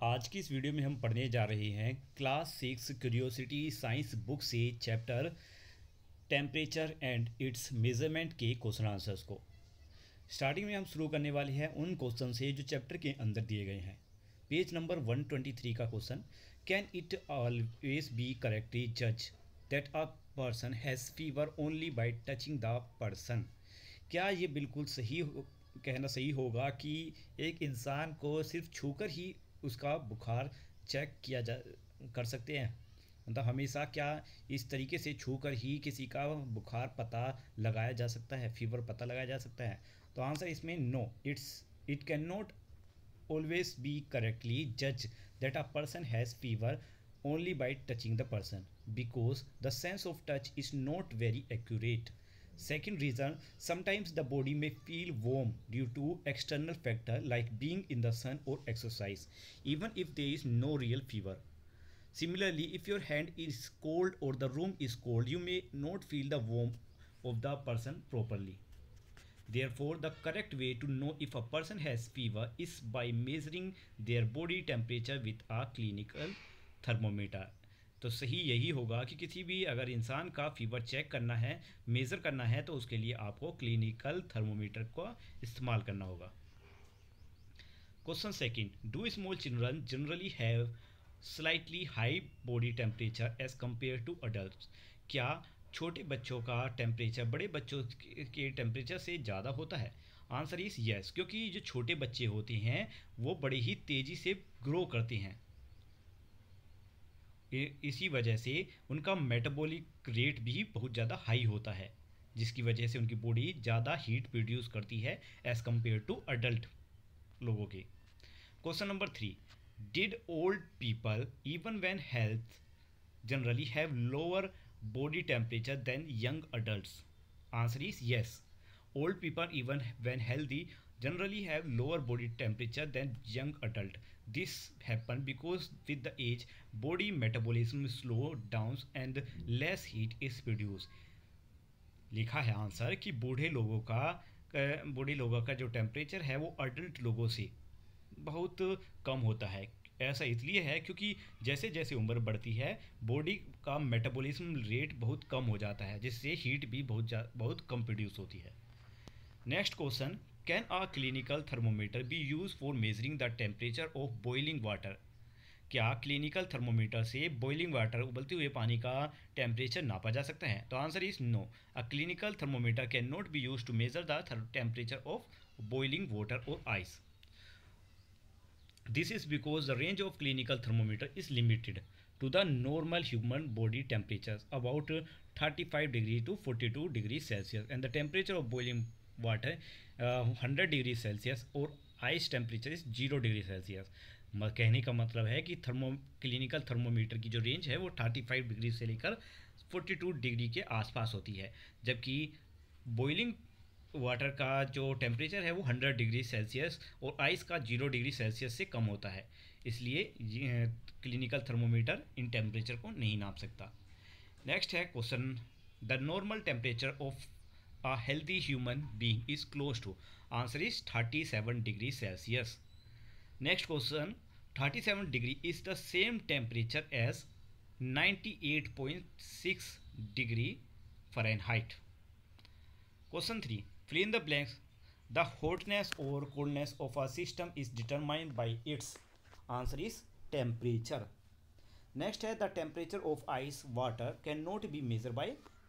आज की इस वीडियो में हम पढ़ने जा रहे हैं क्लास 6 क्यूरियोसिटी साइंस बुक से chapter temperature and it's measurement के क्वेश्चन आंसर्स को। स्टार्टिंग में हम शुरू करने वाले हैं उन क्वेश्चन से जो चैप्टर के अंदर दिए गए हैं। पेज नंबर 123 का question, can it always be correctly जज that a person has fever only by touching the person. क्या ये बिल्कुल कहना सही होगा कि एक इंसान को सिर्फ छूकर ही उसका बुखार चेक कर सकते हैं? मतलब हमेशा क्या इस तरीके से छूकर ही किसी का बुखार पता लगाया जा सकता है, फीवर पता लगाया जा सकता है? तो आंसर इसमें no, it can not always be correctly judge that a person has fever only by touching the person because the sense of touch is not very accurate. Second reason, sometimes the body may feel warm due to external factor like being in the sun or exercise even if there is no real fever. Similarly, if your hand is cold or the room is cold, you may not feel the warmth of the person properly. Therefore, the correct way to know if a person has fever is by measuring their body temperature with a clinical thermometer. तो सही यही होगा कि किसी भी अगर इंसान का फीवर चेक करना है, मेज़र करना है, तो उसके लिए आपको क्लिनिकल थर्मोमीटर का इस्तेमाल करना होगा। Question second, do small children generally have slightly high body temperature as compare to adult. क्या छोटे बच्चों का टेम्परेचर बड़े बच्चों के टेम्परेचर से ज़्यादा होता है? आंसर इज़ यस, क्योंकि जो छोटे बच्चे होते हैं वो बड़े ही तेज़ी से ग्रो करते हैं। इसी वजह से उनका मेटाबॉलिक रेट भी बहुत ज़्यादा हाई होता है, जिसकी वजह से उनकी बॉडी ज़्यादा हीट प्रोड्यूस करती है एज़ कम्पेयर टू अडल्ट लोगों के। Question number 3, did old people even when health generally have lower body temperature than young adults? Answer is yes. Old people even when healthy generally have lower body temperature than young adult. This happen because with the age body metabolism slow down and less heat is produced. लिखा है answer कि बूढ़े लोगों का जो temperature है वो adult लोगों से बहुत कम होता है। ऐसा इसलिए है क्योंकि जैसे जैसे उम्र बढ़ती है बॉडी का मेटाबॉलिज्म रेट बहुत कम हो जाता है, जिससे हीट भी बहुत कम प्रोड्यूस होती है। Next question, can a clinical thermometer B use for measuring the temperature of boiling water? क्या क्लिनिकल थर्मोमीटर से बॉइलिंग वाटर, उबलते हुए पानी का टेम्परेचर नापा जा सकता है? तो answer is no, a clinical thermometer can not be use to measure the temperature of boiling water और ice. This is because the range of clinical thermometer is limited to the normal human body temperatures about 35 degree to 42 degree Celsius and the temperature of boiling water 100 degree Celsius और ice temperature is 0 degree Celsius. कहने का मतलब है कि clinical thermometer की जो range है वो 35 डिग्री से लेकर 42 डिग्री के आसपास होती है, जबकि बॉइलिंग वाटर का जो टेम्परेचर है वो 100 डिग्री सेल्सियस और आइस का 0 डिग्री सेल्सियस से कम होता है, इसलिए क्लिनिकल थर्मोमीटर इन टेम्परेचर को नहीं नाप सकता। नेक्स्ट है question, the normal temperature of a healthy human being is close to? Answer is 37 degree Celsius. Next question, 37 degree is the same temperature as 98.6 degree Fahrenheit. Question 3. Fill in the blanks. The hotness or coldness of a system is determined by its. Answer is temperature. Next है the temperature of ice water cannot be measured by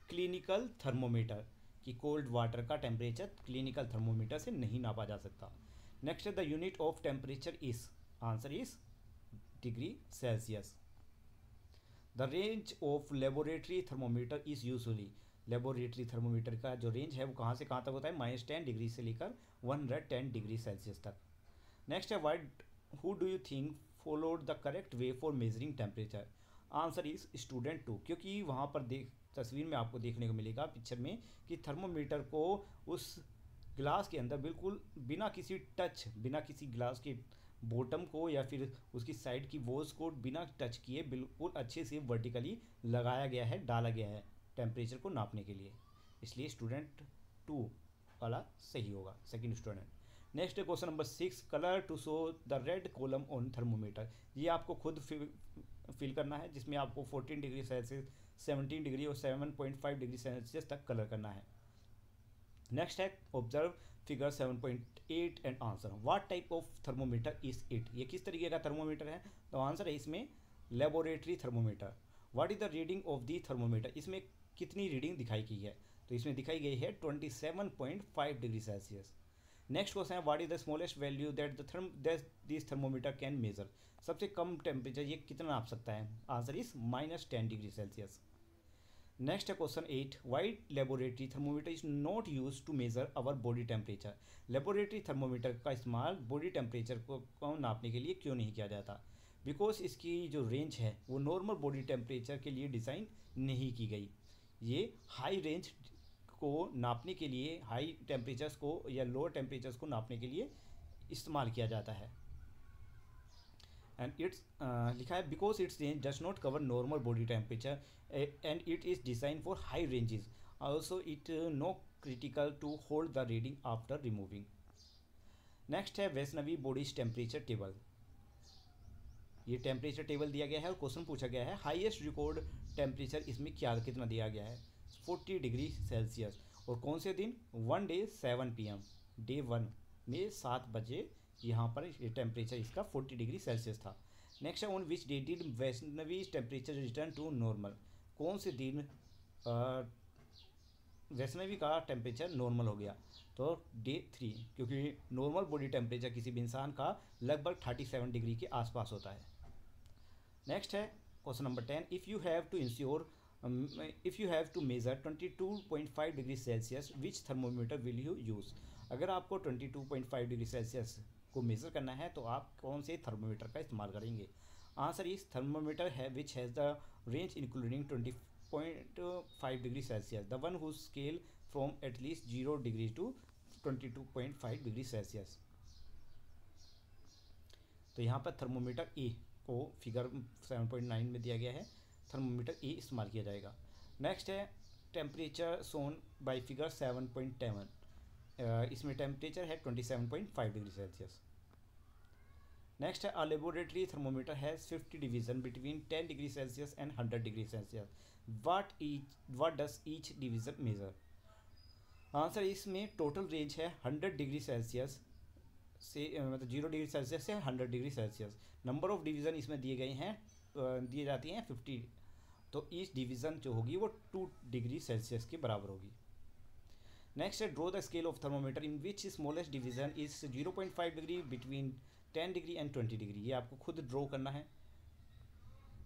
clinical thermometer. कि cold water का temperature clinical thermometer से नहीं नापा जा सकता. Next है the unit of temperature is. Answer is degree Celsius. The range of laboratory thermometer is usually. Laboratory thermometer का जो रेंज है वो कहाँ से कहाँ तक होता है? -10 डिग्री से लेकर 110 डिग्री सेल्सियस तक. नेक्स्ट है white who do you think followed the correct way for measuring temperature? Answer is student 2, क्योंकि वहाँ पर तस्वीर में आपको देखने को मिलेगा पिक्चर में कि थर्मोमीटर को उस ग्लास के अंदर बिल्कुल बिना किसी ग्लास के बॉटम को या फिर उसकी साइड की वॉल्स को बिना टच किए बिल्कुल अच्छे से वर्टिकली लगाया गया है, डाला गया है टेम्परेचर को नापने के लिए, इसलिए स्टूडेंट 2 वाला सही होगा, सेकंड स्टूडेंट. नेक्स्ट है question number 6, colour to show the red column on thermometer. ये आपको खुद फिल करना है, जिसमें आपको 14 डिग्री सेल्सियस, 17 डिग्री और 7.5 डिग्री सेल्सियस तक कलर करना है। नेक्स्ट है observe figure 7.8 and answer. What type of thermometer is it. ये किस तरीके का थर्मोमीटर है, तो आंसर है इसमें laboratory thermometer. What is the reading of the thermometer. इसमें कितनी रीडिंग दिखाई गई है, तो इसमें दिखाई गई है 27.5 डिग्री सेल्सियस। नेक्स्ट क्वेश्चन है what is the smallest value that this thermometer can measure. सबसे कम टेम्परेचर ये कितना नाप सकता है, answer is -10 degree Celsius. Next है question 8, why laboratory thermometer is not use to measure our body temperature. Laboratory thermometer का इस्तेमाल बॉडी टेम्परेचर को नापने के लिए क्यों नहीं किया जाता। बिकॉज इसकी जो रेंज है वो नॉर्मल बॉडी टेम्परेचर के लिए डिज़ाइन नहीं की गई। ये हाई रेंज को नापने के लिए, हाई टेम्परेचर्स को या लोअर टेम्परेचर्स को नापने के लिए इस्तेमाल किया जाता है। एंड इट्स लिखा है because it's range does not cover normal body temperature and it is design for high ranges, also it no critical to hold the reading after removing. Next है वैष्णवी बॉडीज टेम्परेचर टेबल। ये temperature table दिया गया है और question पूछा गया है highest record temperature इसमें कितना दिया गया है, 40 डिग्री सेल्सियस। और कौन से दिन, 1 डे 7 PM, डे 1 में 7 बजे यहाँ पर ये टेम्परेचर इसका 40 डिग्री सेल्सियस था। नेक्स्ट है on which day did Vaishnavi temperature return to normal. कौन से दिन वैष्णवी का टेम्परेचर नॉर्मल हो गया, तो डे 3, क्योंकि नॉर्मल बॉडी टेम्परेचर किसी भी इंसान का लगभग 37 डिग्री के आसपास होता है। नेक्स्ट है question number 10, if you have to measure 22.5 degree Celsius which thermometer will you use. अगर आपको 22.5 डिग्री सेल्सियस को मेज़र करना है तो आप कौन से थर्मोमीटर का इस्तेमाल करेंगे। आंसर इस थर्मोमीटर है which has the range including 20.5 degree Celsius, the one whose scale from at least 0 degree to 22.5 degree Celsius. तो यहाँ पर थर्मोमीटर ए को फिगर 7.9 में दिया गया है, थर्मोमीटर ए इस्तेमाल किया जाएगा। नेक्स्ट है टेम्परेचर सोन बाय फिगर 7.7, इसमें टेम्परेचर है 27.5 डिग्री सेल्सियस। नेक्स्ट है a laboratory thermometer has 50 division between 10 degree Celsius and 100 degree Celsius. What does each division measure. Answer इसमें टोटल रेंज है 100 डिग्री सेल्सियस से मतलब 0 डिग्री सेल्सियस से 100 degree Celsius. Number of division इसमें दिए गए हैं, दिए जाती हैं 50, तो ईच डिवीज़न जो होगी वो 2 डिग्री सेल्सियस के बराबर होगी। नेक्स्ट है draw the scale of thermometer in which smallest division is 0.5 degree between 10 degree and 20 degree. ये आपको खुद ड्रॉ करना है।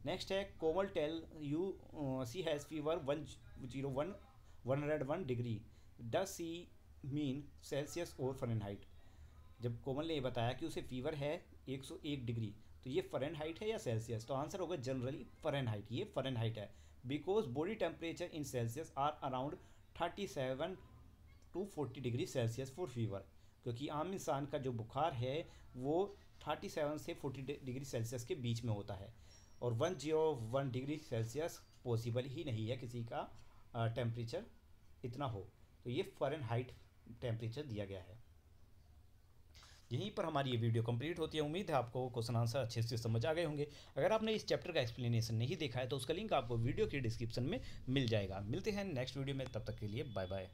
नेक्स्ट है Komal tell you she has fever 101 degree, does she mean Celsius और फ़ारेनहाइट। जब कोमल ने ये बताया कि उसे फीवर है 101 डिग्री, तो ये फ़ारेनहाइट है या सेल्सियस, तो आंसर होगा जनरली फ़ारेनहाइट। ये फ़ारेनहाइट है because body temperature in Celsius are around 37 to 40 degree Celsius for fever, क्योंकि आम इंसान का जो बुखार है वो 37 से 40 डिग्री सेल्सियस के बीच में होता है, और 101 डिग्री सेल्सियस पॉसिबल ही नहीं है किसी का टेम्परेचर इतना हो, तो ये फ़ारेनहाइट टेम्परेचर दिया गया है। यहीं पर हमारी ये वीडियो कंप्लीट होती है। उम्मीद है आपको क्वेश्चन आंसर अच्छे से समझ आ गए होंगे। अगर आपने इस चैप्टर का एक्सप्लेनेशन नहीं देखा है तो उसका लिंक आपको वीडियो के डिस्क्रिप्शन में मिल जाएगा। मिलते हैं नेक्स्ट वीडियो में, तब तक के लिए बाय बाय।